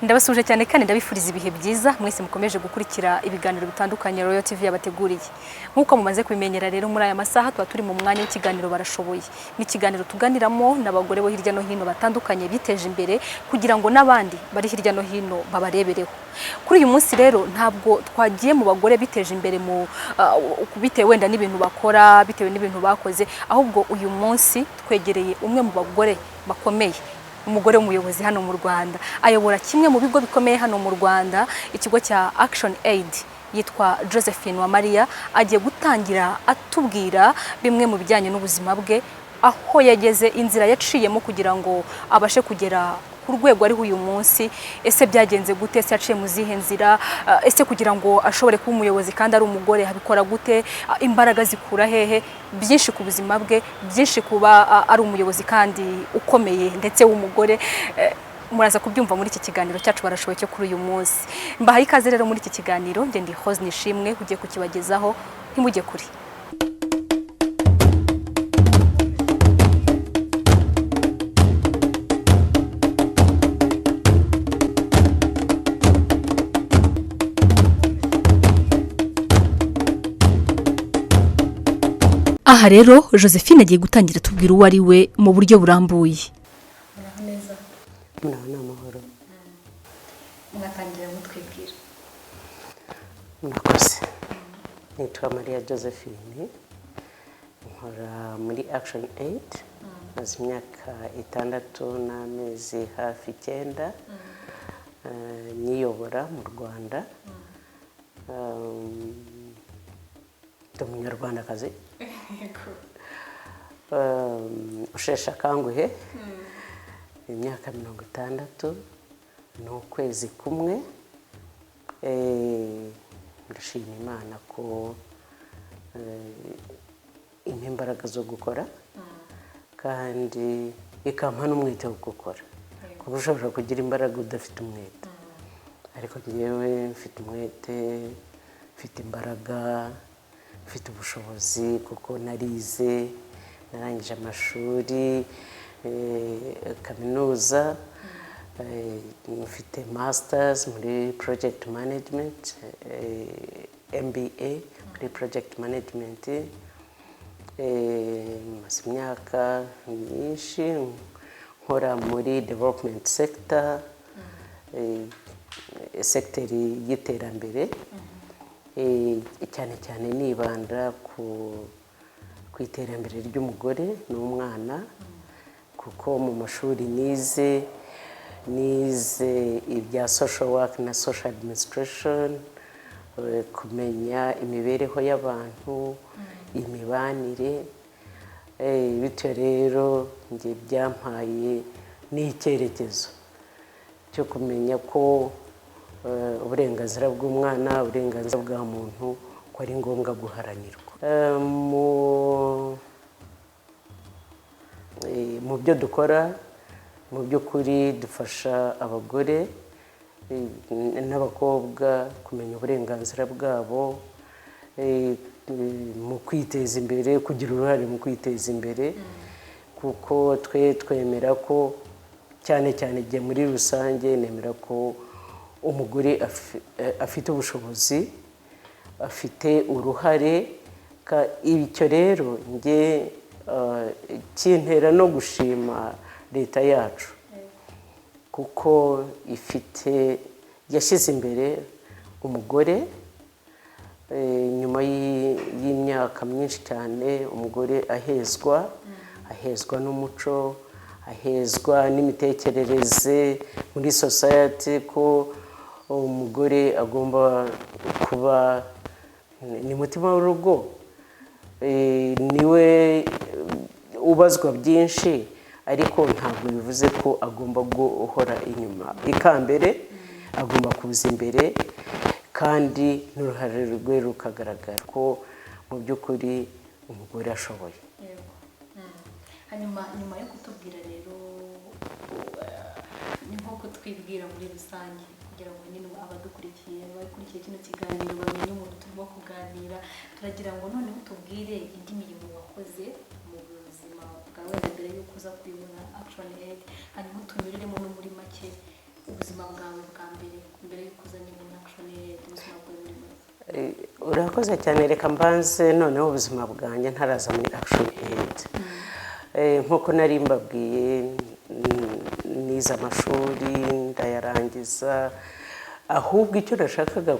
Ndabasuje cyane kandi ndabifuriza ibihe byiza mwese mukomeje gukurikira ibiganiro bitandukanye Royal TV yabateguriye. Nkuko mumaze kubimenyera rero muri aya masaha twa turi mu mwanya w'ikiganiro barashoboye. Ni ikiganiro tuganiramo n'abagore bo hirya no hino batandukanye biteje imbere kugira ngo n'abandi bari hirya no hino babarebereho. Kuri uyu munsi rero ntabwo twagiye mu bagore biteje imbere mu bitewe wenda n'ibintu bakora, bitewe n'ibintu bakoze, ahubwo uyu munsi twegereye umwe mu bagore bakomeye, umugore w'umuyobozi hano mu Rwanda, ayobora kimwe mu bigo bikomeye hano mu Rwanda, ikigo cya Action Aid, yitwa Josephine Uwamariya. Agiye gutangira atubwira bimwe mu bijyanye n'ubuzima bwe, aho yageze, inzira yaciyemo kugira ngo abashe kugera ku rwego ari uyu munsi. Ese byagenze gute? Ese yaciye mu zihe nzira? Ese kugira ngo ashobore kuba umuyobozi kandi ari umugore habikora gute? Imbaraga zikura hehe? Byinshi ku buzima bwe, byinshi kuba ari umuyobozi kandi ukomeye ndetse w'umugore. Muraza kubyumva muri iki kiganiro cyacu barashoboye cyo kuri uyu munsi. Mbahaye ikaze rero muri iki kiganiro, nge ndi Hose Nishimwe ugiye kukibagezaho, ntimujye kuri. Aha rero Josephine agiye gutangira tubwira uwo ari we mu buryo burambuye. Muraho neza. Muraho n'amahoro. Mwatangira mutwibwira. Murakoze. Nitwa Maria Josephine, nkora muri Action Aid, maze imyaka 6 n'amezi hafi 9 niyobora mu Rwanda. Ndi umunyarwandakazi usheshe akanguhe, imyaka 60 n'ukwezi kumwe. Ndashima Imana ko impa imbaraga zo gukora kandi ikampa n'umwete wo gukora, kuko ushobora kugira imbaraga udafite umwete, ariko njyewe mfite umwete, mfite imbaraga, mfite ubushobozi kuko narize, narangije amashuri kaminuza, mfite masters muri project management, MBA muri project management. Maze imyaka myinshi nkora muri development sector, sector y'iterambere, cyane cyane nibanda ku iterambere ry'umugore n'umwana, kuko mu mashuri nize ibya social work na social administration, kumenya imibereho y'abantu, imibanire. Bityo rero njye byampaye n'icyerekezo cyo kumenya ko uburenganzira bw'umwana, uburenganzira bwa muntu ko ari ngombwa guharanirwa. Mu byo dukora, mu by'ukuri dufasha abagore n'abakobwa kumenya uburenganzira bwabo, mu kwiteza imbere, kugira uruhare mu kwiteza imbere, kuko twemera ko cyane cyane igihe muri rusange nemera ko umugore afite ubushobozi, afite uruhare. Icyo rero njye kintera no gushima leta yacu, kuko yashyize imbere umugore. Nyuma y'imyaka myinshi cyane umugore ahezwa n'umuco, ahezwa n'imitekerereze muri society ko umugore agomba kuba ni mutima w'urugo, niwe ubazwa byinshi, ariko ntabwo bivuze ko agomba guhora inyuma. Ikambere agomba kuza imbere kandi n'uruhare rwe rukagaragara ko mu by'ukuri umugore ashoboye. Hanyuma yo kutubwira rero, ni nko kutwibwira muri rusange kugira ngo nyine abadukurikiye bakurikiye kino kiganiro bamenye umuntu turimo kuganira. Turagira ngo none utubwire indi mirimo wakoze mu buzima bwawe mbere yo kuza kuyobora Action Aid, hanyuma tunyuriremo no muri make ubuzima bwawe bwa mbere y'uko uzanye muri Action Aid, ubuzima bwawe buri muri urakoze cyane, reka mbanze noneho ubuzima bwanjye ntaraza muri Action Aid. Nk'uko nari mbabwiye, nize amashuri ndayarangiza, ahubwo icyo nashakaga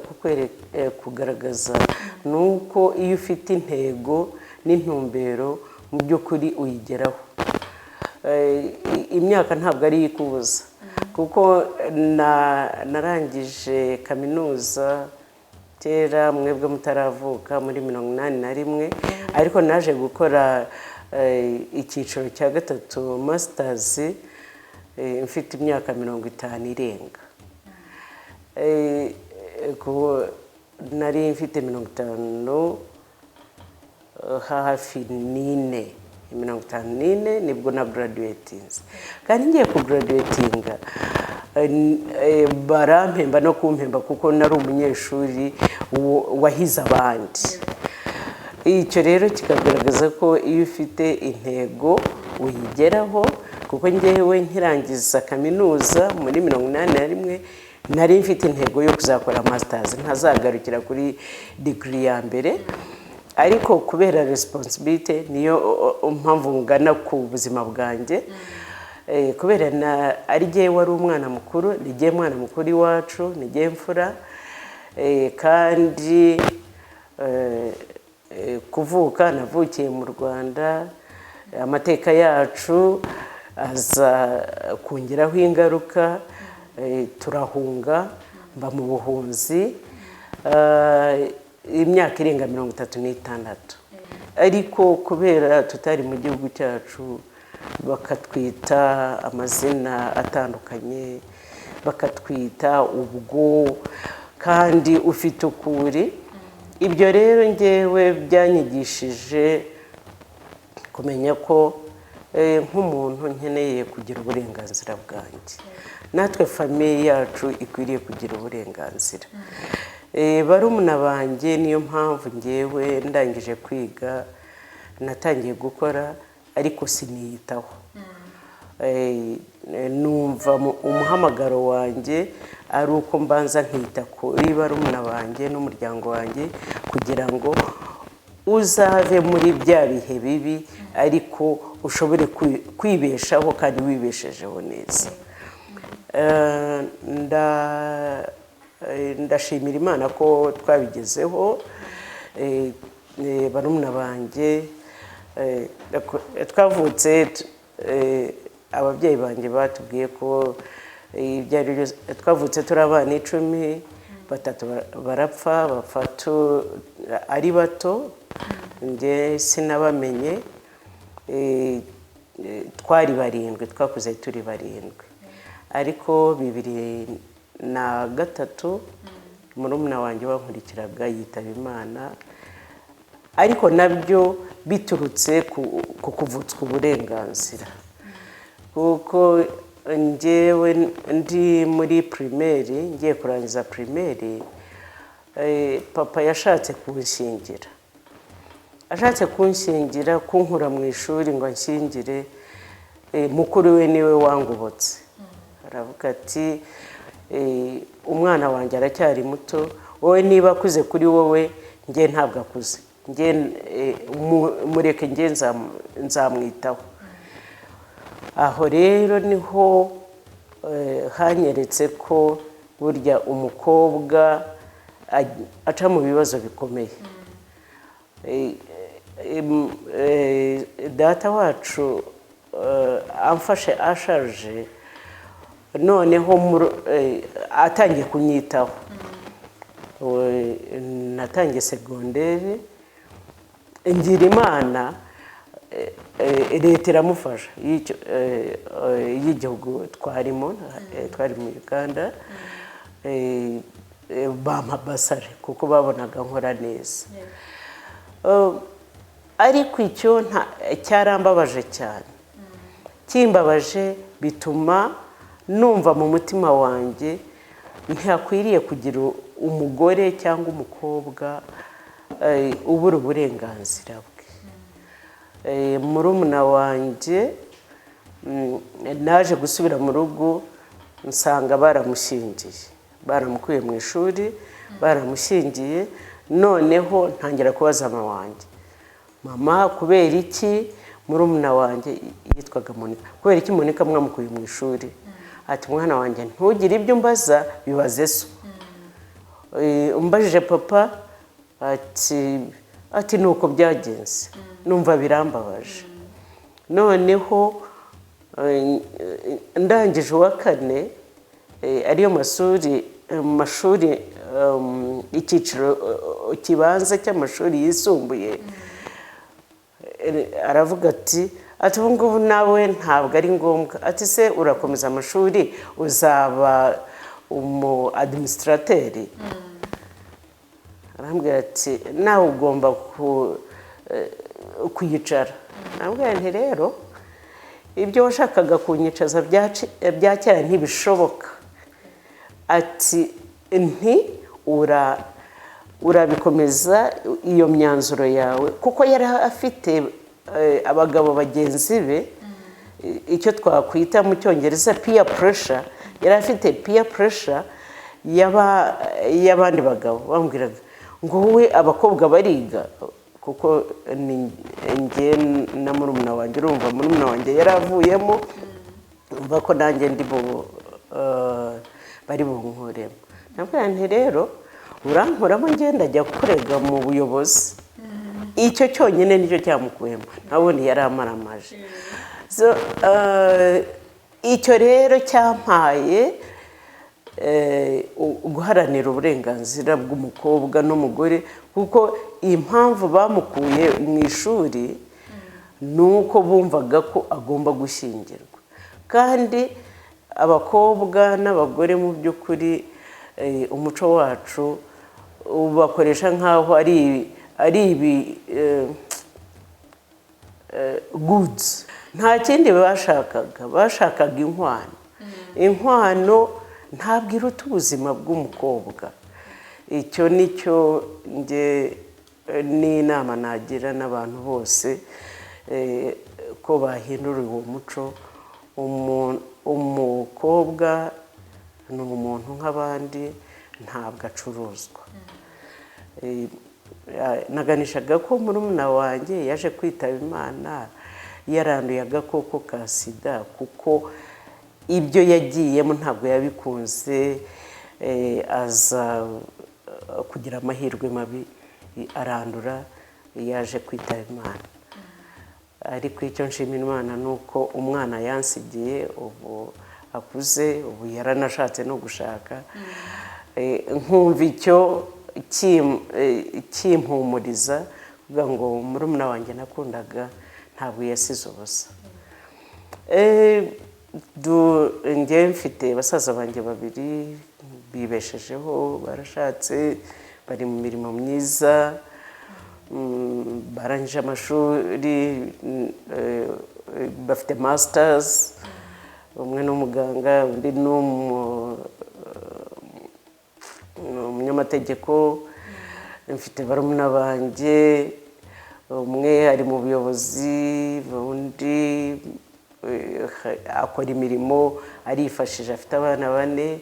kugaragaza ni uko iyo ufite intego n'intumbero mu by'ukuri uyigeraho. Imyaka ntabwo ari ikubuza, kuko narangije kaminuza kera mwebwe mutaravuka muri 81, ariko naje gukora icyiciro cya gatatu masters mfite imyaka 50 irenga. Nari mfite 50 hafi n'ine, 54 nibwo na graduatinze. Kandi ngiye ku graduatinga barampemba no kumpemba kuko nari umunyeshuri wahize abandi. Icyo rero kikagaragaza ko iyo ufite intego uyigeraho, kuko ngewe nkirangiza kaminuza muri 81 nari mfite intego yo kuzakora masters, ntazagarukira kuri degree ya mbere, ariko kubera responsibility niyo mpamvu ngana ku buzima bwanjye. Kubera ari jye wari umwana mukuru, ni jye mwana mukuru iwacu, ni jye mfura, kandi kuvuka navukiye mu Rwanda, amateka yacu aza kungiraho ingaruka, turahunga mba mu buhunzi imyaka irenga 36, ariko kubera tutari mu gihugu cyacu bakatwita amazina atandukanye, bakatwita ubwo, kandi ufite ukuri. Ibyo rero ngewe byanyigishije kumenya ko nk'umuntu nkeneye kugira uburenganzira bwanjye, natwe famiye yacu ikwiriye kugira uburenganzira. Barumuna banjye niyo mpamvu ngewe ndangije kwiga natangiye gukora, ariko siniyitaho. Numva umuhamagaro wanjye ari uko mbanza nkita kuri barumuna banjye n'umuryango wanjye, kugira ngo uzave muri bya bihe bibi ariko ushobore kwibeshaho kandi wibeshejeho neza. Ndashimira Imana ko twabigezeho. Barumuna banjye twavutse, ababyeyi banjye batubwiye ko twavutse turi abana 10, 3 barapfa, bafatu ari bato, nge sinabamenye. Twari 7, twakuze turi 7, ariko 2003 murumuna wanjye wankurikiraga yitaba Imana, ariko nabyo biturutse ku kuvutswa uburenganzira. Kuko ngewe ndi muri primaire, ngiye kurangiza primaire, papa yashatse kunshingira. Ashatse kunshingira, kunkura mu ishuri ngo anshyingire, mukuru we niwe wangobotse. Aravuga ati umwana wanjye aracyari muto, wowe niba akuze kuri wowe, nge ntabwo akuze, nge mureke nge nzamwitaho. Aho rero niho hanyeretse ko burya umukobwa aca mu bibazo bikomeye. Data wacu amfashe ashaje, noneho atangiye kunyitaho. Natangiye segonderi, ngira Imana, leta iramufasha y'igihugu twarimo, twari mu Uganda, bampa basare kuko babonaga nkora neza. Ariko icyo cyarambabaje cyane, kimbabaje bituma numva mu mutima wanjye ntakwiriye kugira umugore cyangwa umukobwa ubura uburenganzira bwe. Murumuna wanjye naje gusubira mu rugo nsanga baramushyingiye, baramukuye mu ishuri baramushyingiye. Noneho ntangira kubaza mama wanjye, mama kubera iki murumuna wanjye yitwaga Monika, kubera iki Monika mwamukuye mu ishuri? Ati mwana wanjye ntugire ibyo umbaza, bibaze so. Umbajije papa, ati nuko byagenze, numva birambabaje. Noneho ndangije uwa kane, ariyo mashuri icyiciro kibanza cy'amashuri yisumbuye, aravuga ati ubu ngubu nawe ntabwo ari ngombwa, ati se urakomeza amashuri uzaba umu administrateri? arambwira ati nawe ugomba kuyicara. arambwira nti rero ibyo washakaga kunyicaza bya kera ntibishoboka, ati urabikomeza iyo myanzuro yawe, kuko yari afite abagabo bagenzi be, icyo twakwita mu cyongereza peer pressure. Yari afite peer pressure y'abandi bagabo bambwiraga ngo wowe abakobwa bariga, kuko njye na murumuna wanjye, urumva murumuna wanjye yari avuyemo, umva ko nanjye bari bunkuremo. nabwira nti rero urankuramo ngenda ajya kurega mu buyobozi. Icyo cyonyine nicyo cyamukuyemo, nabundi yari amaramaje. Icyo rero cyampaye guharanira uburenganzira bw'umukobwa n'umugore, kuko impamvu bamukuye mu ishuri ni uko bumvaga ko agomba gushyingirwa. Kandi abakobwa n'abagore mu by'ukuri umuco wacu bakoresha nk'aho ari goods. Nta kindi bashakaga inkwano. Inkwano ntabwo iruta ubuzima bw'umukobwa. Icyo nicyo nge n'inama nagira n'abantu bose, ko bahindura uwo muco. Umukobwa ni umuntu nk'abandi, ntabwo acuruzwa. Naganishaga ko murumuna wanjye yaje kwitaba Imana yaranduye agakoko ka sida, kuko ibyo yagiyemo ntabwo yabikunze, aza kugira amahirwe mabi arandura, yaje kwitaba Imana. Ariko icyo nshimira Imana ni uko umwana yansigiye, ubu akuze, ubu yaranashatse no gushaka. Nkumva icyo kimpumuriza, kuvuga ngo murumuna wanjye nakundaga ntabwo yasize ubusa. Njye mfite basaza banjye babiri bibeshejeho, barashatse, bari mu mirimo myiza, barangije amashuri, bafite masters. Umwe ni umuganga, undi ni umunyamategeko. Mfite barumuna banjye, umwe ari mu buyobozi, undi akora imirimo arifashije, afite abana 4.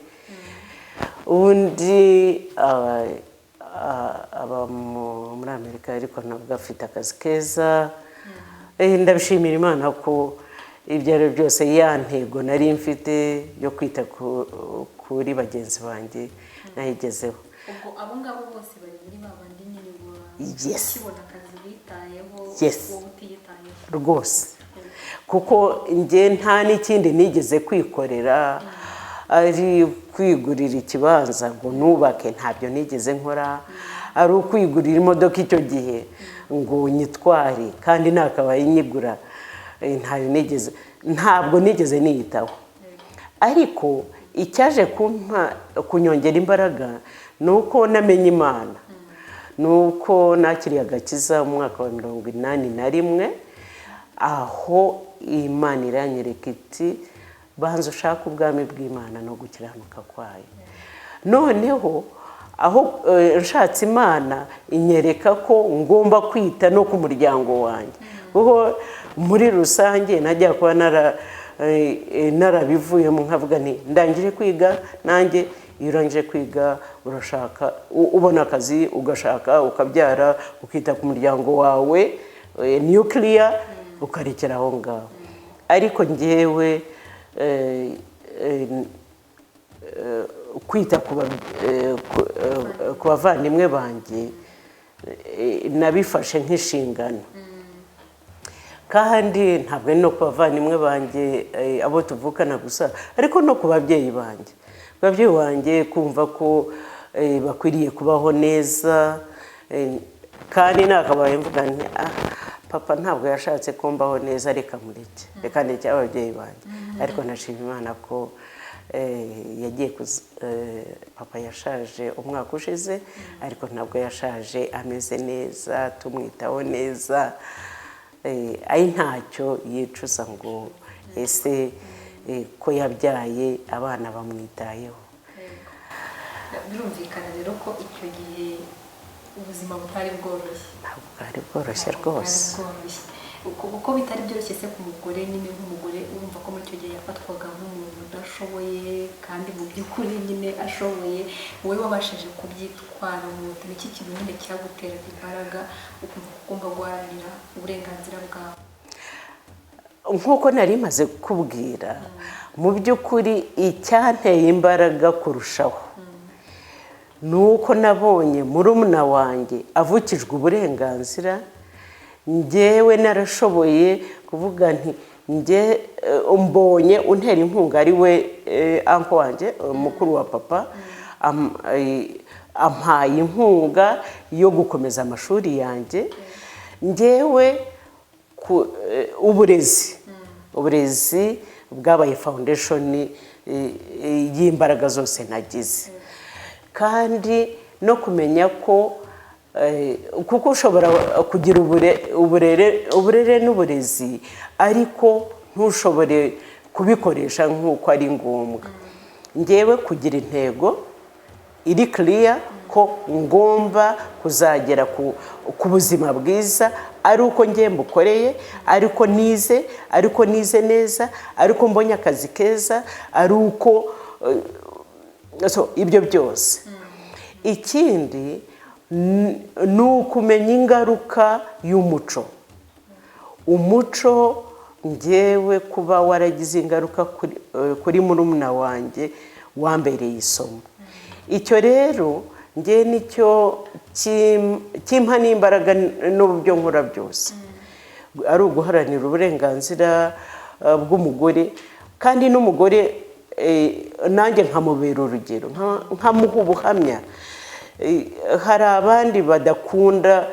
Undi aba muri Amerika, ariko nabwo afite akazi keza. Ndabishimira Imana ko ibyo ari byose ya ntego nari mfite yo kwita kuri bagenzi banjye nayigezeho. Ubwo abo ngabo bose bari muri babandi nyine ukibona akazi bitayeho, wowe utiyitayeho rwose, kuko njye nta n'ikindi nigeze kwikorera, ari kwigurira ikibanza ngo nubake, ntabyo nigeze nkora. Ari ukwigurira imodoka icyo gihe ngo nyitware, kandi nakabaye nyigura, ntabwo nigeze niyitaho. Ariko icyaje kunyongera imbaraga ni uko namenye Imana, ni uko nakiriye agakiza mu mwaka wa 81, aho Imana iranyereka iti banza ushaka ubwami bw'Imana no gukiranuka kwayo. Noneho aho nshatse Imana inyereka ko ngomba kwita no ku muryango wanjye, kuko muri rusange najya kuba narabivuyemo nkavuga nti ndangije kwiga nanjye iyo urangije kwiga urashaka ubona akazi ugashaka ukabyara ukita ku muryango wawe nuclear ukarekera aho ngaho ariko njyewe kwita ku bavandimwe banjye nabifashe nk'inshingano kandi ntabwo ari no ku bavandimwe banjye abo tuvukana gusa ariko no ku babyeyi banjye ababyeyi banjye kumva ko bakwiriye kubaho neza kandi nakabaye mvuga nti papa ntabwo yashatse ko mbaho neza reka ndeke ababyeyi banjye ariko nashima Imana ko yagiye papa yashaje umwaka ushize ariko ntabwo yashaje ameze neza tumwitaho neza ari ntacyo yicuza ngo ese ko yabyaye abana bamwitayeho. Birumvikana rero ko icyo gihe ubuzima butari bworoshye. Ntabwo bwari bworoshye rwose. Uko bitari byoroshye se ku mugore nyine nk'umugore urumva ko muri icyo gihe yafatwaga nk'umuntu udashoboye kandi mu by'ukuri nyine ashoboye, wowe wabashije kubyitwara mu mutima, iki kintu nyine cyaguteraga imbaraga ukumva ko ugomba guharanira uburenganzira bwawe? Nk'uko nari maze kukubwira mu by'ukuri icyanteye imbaraga kurushaho ni uko nabonye murumuna wanjye avukijwe uburenganzira, njyewe narashoboye kuvuga nti mbonye untera inkunga ari we anko wanjye mukuru wa papa ampaye inkunga yo gukomeza amashuri yanjye, njyewe uburezi bwabaye foundation y'imbaraga zose nagize, kandi no kumenya ko kuko ushobora kugira uburere n'uburezi ariko ntushobore kubikoresha nk'uko ari ngombwa. Njyewe kugira intego iri clear ko ngomba kuzagera ku buzima bwiza ari uko njye mbukoreye, ariko nize neza, ariko mbonye akazi keza, ari uko ibyo byose. Ikindi ni ukumenya ingaruka y'umuco. Umuco njyewe kuba waragize ingaruka kuri murumuna wanjye wambereye isomo. Icyo rero njye nicyo kimpa n'imbaraga n'uburyo nkora byose, ari uguharanira uburenganzira bw'umugore, kandi n'umugore nanjye nkamubera urugero, nkamuha ubuhamya. Hari abandi badakunda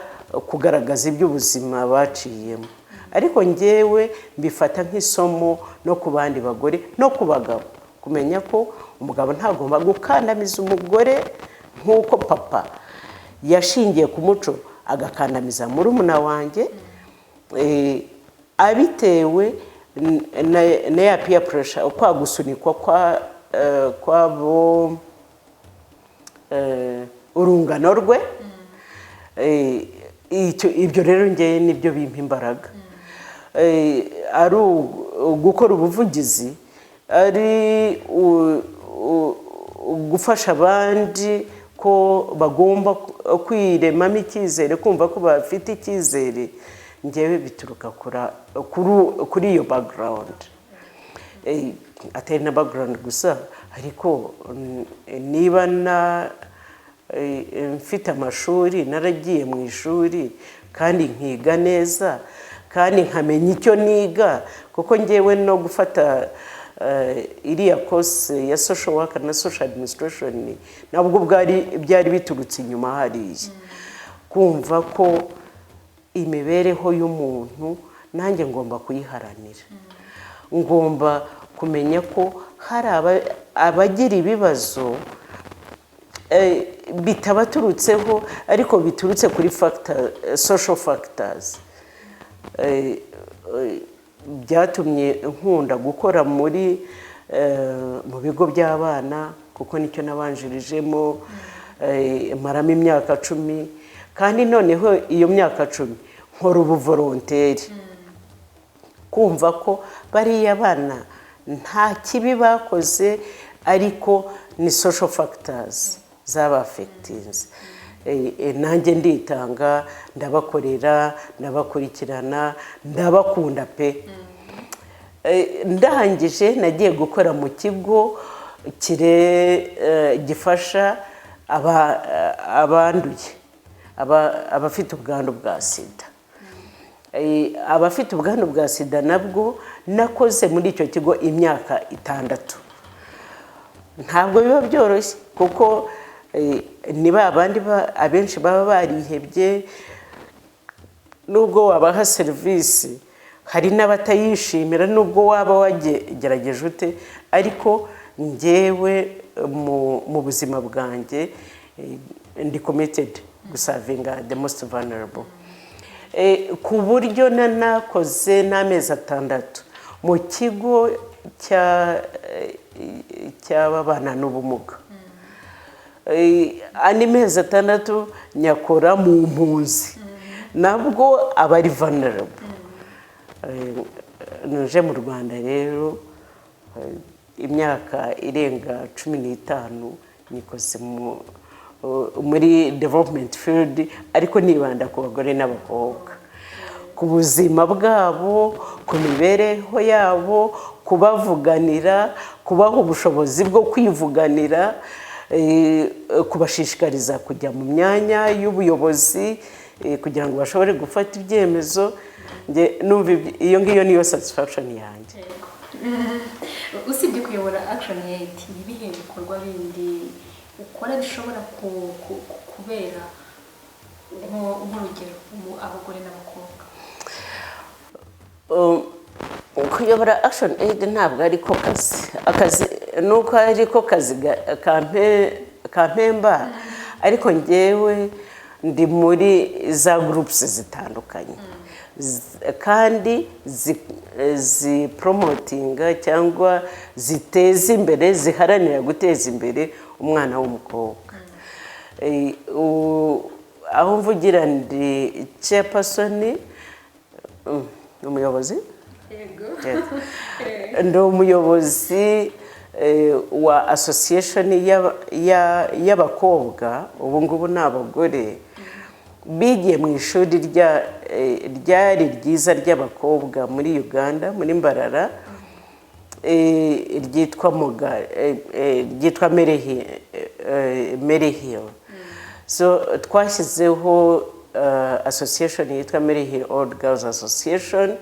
kugaragaza iby'ubuzima baciyemo, ariko njyewe mbifata nk'isomo no ku bandi bagore no ku bagabo, kumenya ko umugabo ntagomba gukandamiza umugore nk'uko papa yashingiye ku muco agakandamiza murumuna wanjye, abitewe na ya peer pressure, kwa gusunikwa kwabo urungano rwe. Ibyo rero njye nibyo bimpa imbaraga, ari gukora ubuvugizi, ari gufasha abandi ko bagomba kwiremamo icyizere, kumva ko bafite icyizere. Njyewe bituruka kuri iyo background, atari na background gusa, ariko niba mfite amashuri, naragiye mu ishuri kandi nkiga neza, kandi nkamenya icyo niga, kuko njyewe no gufata iriya course ya social work na social administration nabwo byari biturutse inyuma hariya, kumva ko imibereho y'umuntu nanjye ngomba kuyiharanira, ngomba kumenya ko hari abagira ibibazo bitabaturutseho ariko biturutse kuri social factors. Byatumye nkunda gukora mu bigo by'abana, kuko nicyo nabanjirijemo, maramo imyaka 10, kandi noneho iyo myaka 10 nkora ubuvolonteri, kumva ko bariya bana nta kibi bakoze ariko ni social factors z'abafegitinze. Nanjye nditanga, ndabakorera, ndabakurikirana, ndabakunda pe. Ndangije nagiye gukora mu kigo gifasha abanduye, abafite ubwandu bwa sida. Abafite ubwandu bwa sida nabwo nakoze muri icyo kigo imyaka 6. Ntabwo biba byoroshye kuko niba abandi abenshi baba barihebye, nubwo wabaha serivisi hari n'abatayishimira, nubwo waba wagerageje ute, ariko njyewe mu buzima bwanjye ndi committed gusavinga the most vulnerable. Ku buryo nakoze n'amezi 6 mu kigo cy'ababana n'ubumuga. Andi mezi 6 nyakora mu mpunzi, nabwo abari vulnerable. Nuje mu Rwanda rero imyaka irenga 15 nikoze muri development field, ariko nibanda ku bagore n'abakobwa, ku buzima bwabo, ku mibereho yabo, kubavuganira, kubaha ubushobozi bwo kwivuganira, kubashishikariza kujya mu myanya y'ubuyobozi kugira ngo bashobore gufata ibyemezo. Numva iyo ngiyo niyo satisfaction yanjye. Usibye kuyobora Action Aid, ibihe bikorwa bindi ukora bishobora kubera nk'urugero abagore n'abakobwa? Kuyobora Action Aid ntabwo ariko akazi nuko ariko kazi kampemba, ariko njyewe ndi muri za groups zitandukanye kandi zipromotinga cyangwa ziteza imbere, ziharanira guteza imbere umwana w'umukobwa. Aho mvugira ndi chairperson, umuyobozi, ndi umuyobozi wa association y'abakobwa, ubu ngubu ni abagore bigiye mu ishuri ryari ryiza ry'abakobwa muri Uganda, muri Mbarara, ryitwa Mary Hill. So twashyizeho association yitwa Mary Hill Old Girls Association,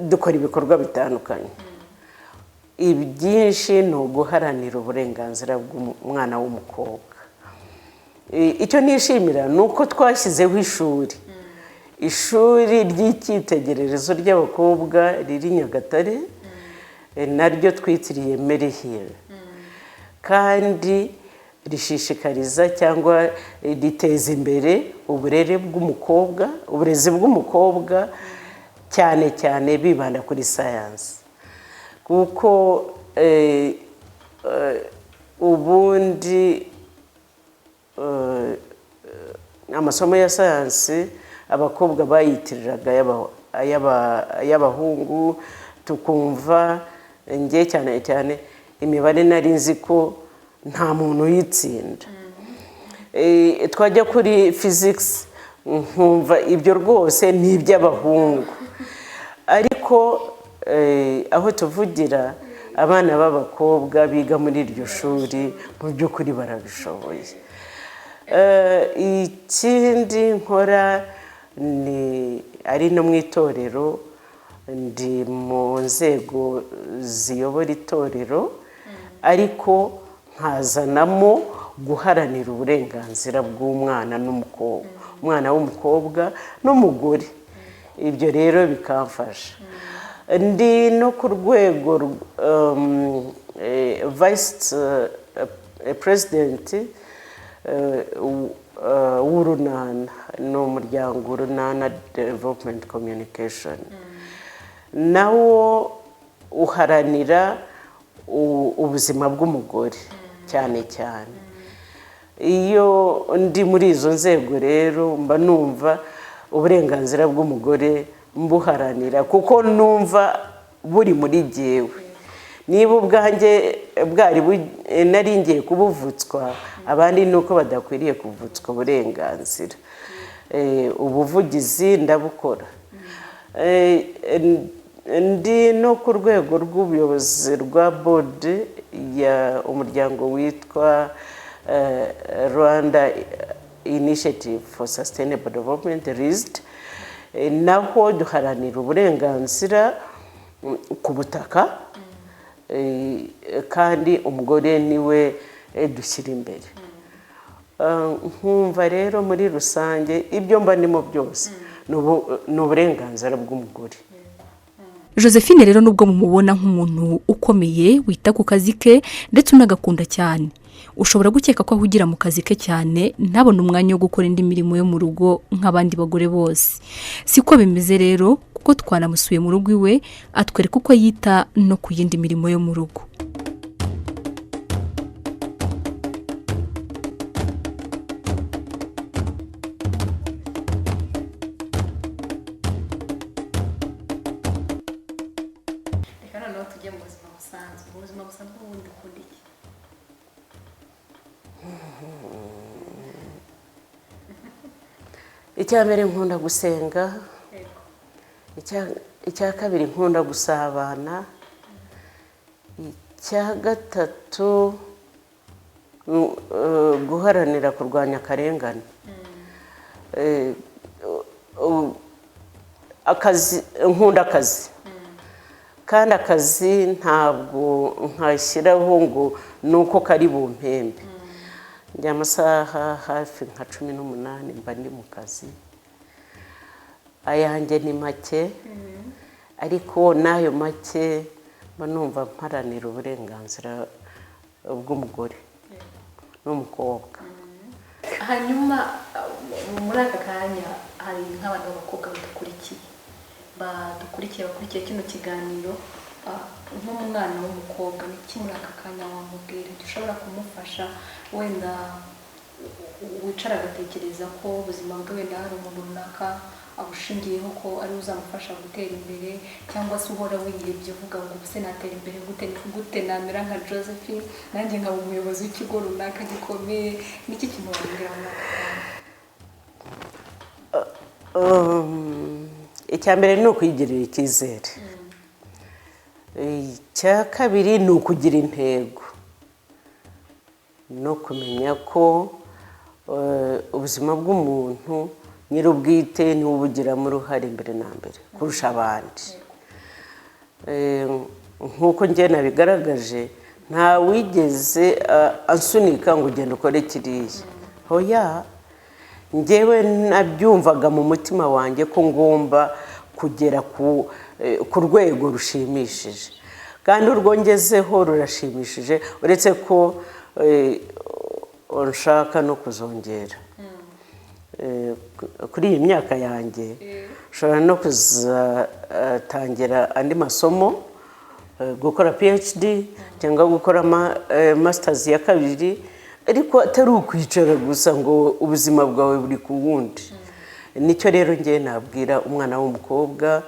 dukora ibikorwa bitandukanye. Ibyinshi ni uguharanira uburenganzira bw'umwana w'umukobwa. Icyo nishimira ni uko twashyizeho ishuri ry'icyitegererezo ry'abakobwa riri Nyagatare, naryo twitiriye Mary Hill, kandi rishishikariza cyangwa riteza imbere uburere bw'umukobwa, uburezi bw'umukobwa, cyane cyane bibanda kuri science, kuko ubundi amasomo ya science abakobwa bayitiriraga y'abahungu, tukumva njye cyane cyane imibare nari nzi ko nta muntu uyitsinda. Twajya kuri physics nkumva ibyo rwose ni iby'abahungu, ariko aho tuvugira abana b'abakobwa biga muri iryo shuri mu by'ukuri barabishoboye. Ikindi nkora ni ari no mu itorero, ndi mu nzego ziyobora itorero, ariko nkazanamo guharanira uburenganzira bw'umwana n'umukobwa, umwana w'umukobwa n'umugore. Ibyo rero bikamfasha. Ndi no ku rwego vice president w'Urunana, ni umuryango Urunana Development Communication, nawo uharanira ubuzima bw'umugore cyane cyane. Iyo ndi muri izo nzego rero mba numva uburenganzira bw'umugore mbuharanira, kuko numva buri muri jyewe. Niba ubwanjye bwari nari ngiye kubuvutswa, abandi ni uko badakwiriye kuvutswa uburenganzira. Ubuvugizi ndabukora. Ndi no ku rwego rw'ubuyobozi rwa board ya umuryango witwa Rwanda Initiative for Sustainable Development RISD, naho duharanira uburenganzira ku butaka, kandi umugore niwe dushyira imbere. Nkumva rero muri rusange ibyo mba ndimo byose ni uburenganzira bw'umugore. Josephine rero nubwo mumubona nk'umuntu ukomeye wita ku kazi ke ndetse unagakunda cyane, ushobora gukeka ko ahugira mu kazi ke cyane ntabone umwanya wo gukora indi mirimo yo mu rugo nk'abandi bagore bose. Siko bimeze rero, kuko twanamusuye mu rugo iwe atwereka uko yita no ku yindi mirimo yo mu rugo. Icya mbere nkunda gusenga, icya kabiri nkunda gusabana, icya gatatu guharanira kurwanya akarengane. Nkunda akazi, kandi akazi ntabwo nkashyiraho ngo nuko kari bumpembe. Njya amasaha hafi nka 18 mba ndi mu kazi. Ayanjye ni make, ariko nayo make mba numva mparanira uburenganzira bw'umugore n'umukobwa. Hanyuma muri aka kanya hari nk'abantu b'abakobwa bakurikiye kino kiganiro, nk'umwana w'umukobwa ni iki muri aka kanya wamubwira dushobora kumufasha, wenda wicara agatekereza ko ubuzima bwe wenda hari umuntu runaka abushingiyeho ko ari uzamufasha gutera imbere, cyangwa se uhora wihebye uvuga ngo ubuse natera imbere gute namera nka Josephine, nanjye nkaba umuyobozi w'ikigo runaka gikomeye, niki kintu wabwira muri aka kanya? Icya mbere ni ukwigirira icyizere. Icya kabiri ni ukugira intego no kumenya ko ubuzima bw'umuntu nyir'ubwite niwe ubugiramo uruhare mbere na mbere kurusha abandi. Nk'uko njye nabigaragaje, nta wigeze ansunika ngo ugende ukore kiriya. Hoya, njyewe nabyumvaga mu mutima wanjye ko ngomba kugera ku rwego rushimishije, kandi urwo ngezeho rurashimishije, uretse ko nshaka no kuzongera. Kuri iyi myaka yanjye nshobora no kuzatangira andi masomo, gukora PhD cyangwa gukora masters ya kabiri, ariko atari ukwicara gusa ngo ubuzima bwawe buri ku wundi. Nicyo rero njye nabwira umwana w'umukobwa,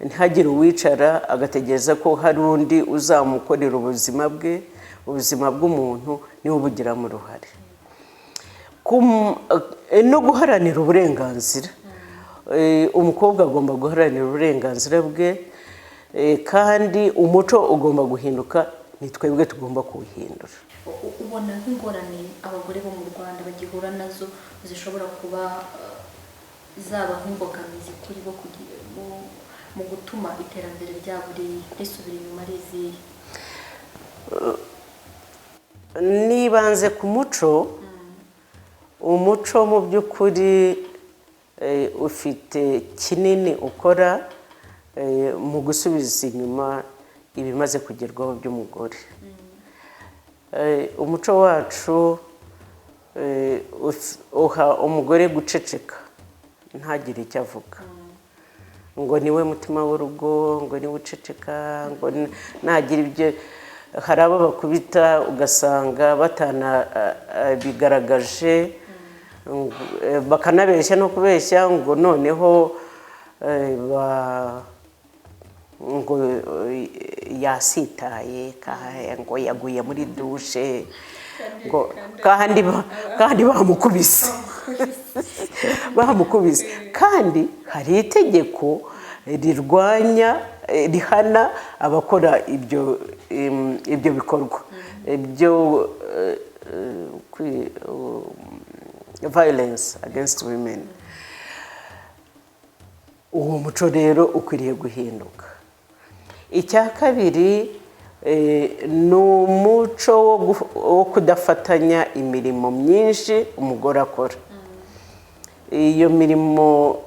ntihagire uwicara agategereza ko hari undi uzamukorera ubuzima bwe. Ubuzima bw'umuntu niwe ubugiramo uruhare. No guharanira uburenganzira, umukobwa agomba guharanira uburenganzira bwe, kandi umuco ugomba guhinduka, ni twebwe tugomba kuwuhindura. Ubona nk'ingorane abagore bo mu Rwanda bagihura nazo zishobora kuba zaba nk'imbogamizi kuri bo mu gutuma iterambere ryabo risubira inyuma ari izihe? Nibanze ku muco. Umuco mu by'ukuri ufite kinini ukora mu gusubiza inyuma ibimaze kugerwaho by'umugore. Umuco wacu uha umugore guceceka, ntagire icyo avuga, ngo niwe mutima w'urugo, ngo niwe uceceka, ngo nagira ibyo. Hari abo bakubita ugasanga batanabigaragaje, bakanabeshya no kubeshya ngo noneho ngo yasitaye ngo yaguye muri dushe ngo kandi bamukubise bamukubise kandi hari itegeko rihana abakora ibyo bikorwa violence against women. Uwo muco rero ukwiriye guhinduka. Icya kabiri ni umuco wo kudafatanya imirimo myinshi umugore akora. Iyo mirimo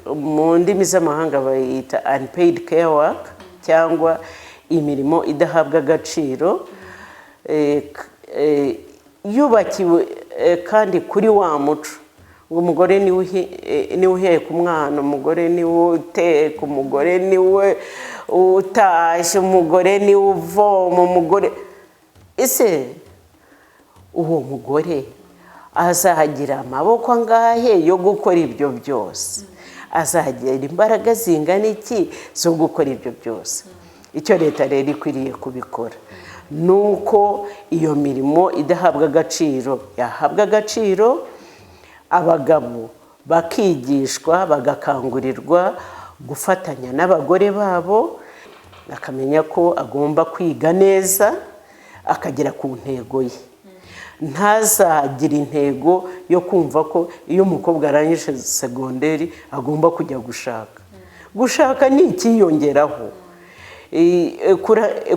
mu ndimi z'amahanga bayita unpaid care work cyangwa imirimo idahabwa agaciro, yubakiwe kandi kuri wa muco ngo umugore niwe uheka umwana, umugore niwe uteka, umugore niwe utashye, umugore niwe uvoma, umugore. Ese uwo mugore azagira amaboko angahe yo gukora ibyo byose? Azagira imbaraga zingana iki zo gukora ibyo byose? Icyo leta rero ikwiriye kubikora nuko iyo mirimo idahabwa agaciro yahabwa agaciro, abagabo bakigishwa bagakangurirwa gufatanya n'abagore babo, akamenya ko agomba kwiga neza akagera ku ntego ye. Ntazagire intego yo kumva ko iyo umukobwa arangije segonderi agomba kujya gushaka ni ikiyongeraho.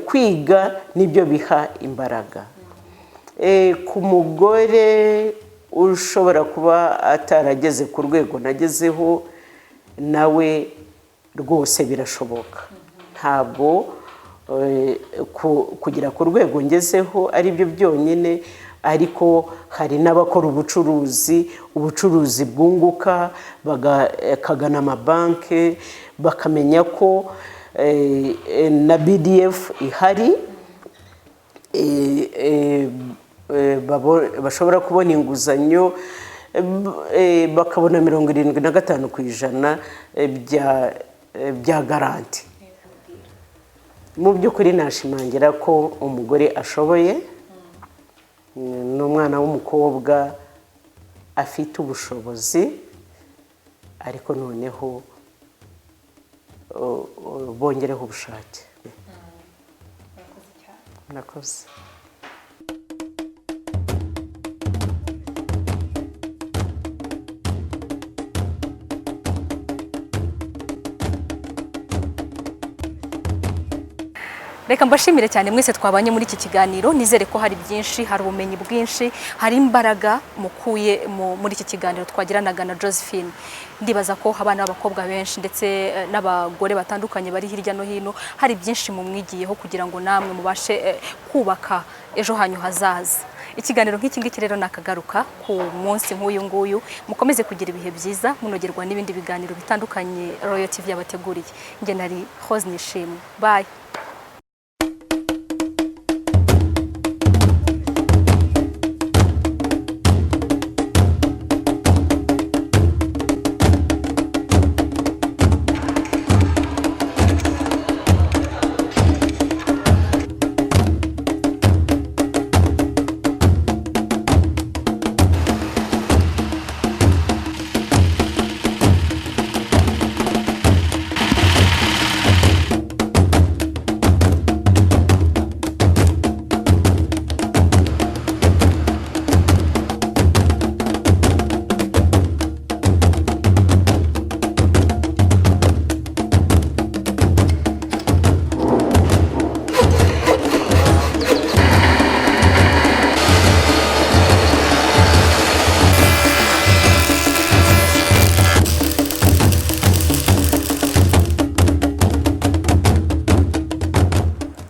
Kwiga nibyo biha imbaraga. Ku mugore ushobora kuba atarageze ku rwego nagezeho, nawe rwose birashoboka. Ntabwo kugera ku rwego ngezeho ari byo byonyine, ariko hari n'abakora ubucuruzi bwunguka, bakagana amabanki, bakamenya ko na BDF ihari, bashobora kubona inguzanyo bakabona 75% bya garanti. Mu by'ukuri nashimangira ko umugore ashoboye, n'umwana w'umukobwa afite ubushobozi, ariko noneho bongereho ubushake. Murakoze. Reka mbashimire cyane mwese twabanye muri iki kiganiro. Nizere ko hari byinshi, hari ubumenyi bwinshi, hari imbaraga mukuye muri iki kiganiro twagiranaga na Josephine. Ndibaza ko abana b'abakobwa benshi ndetse n'abagore batandukanye bari hirya no hino hari byinshi mumwigiyeho kugira ngo namwe mubashe kubaka ejo hanyu hazaza. Ikiganiro nk'iki ngiki rero nakagaruka ku munsi nk'uyu nguyu. Mukomeze kugira ibihe byiza, munogerwa n'ibindi biganiro bitandukanye Royal TV yabateguriye. Nge nari Rose Nishimwe. Bye.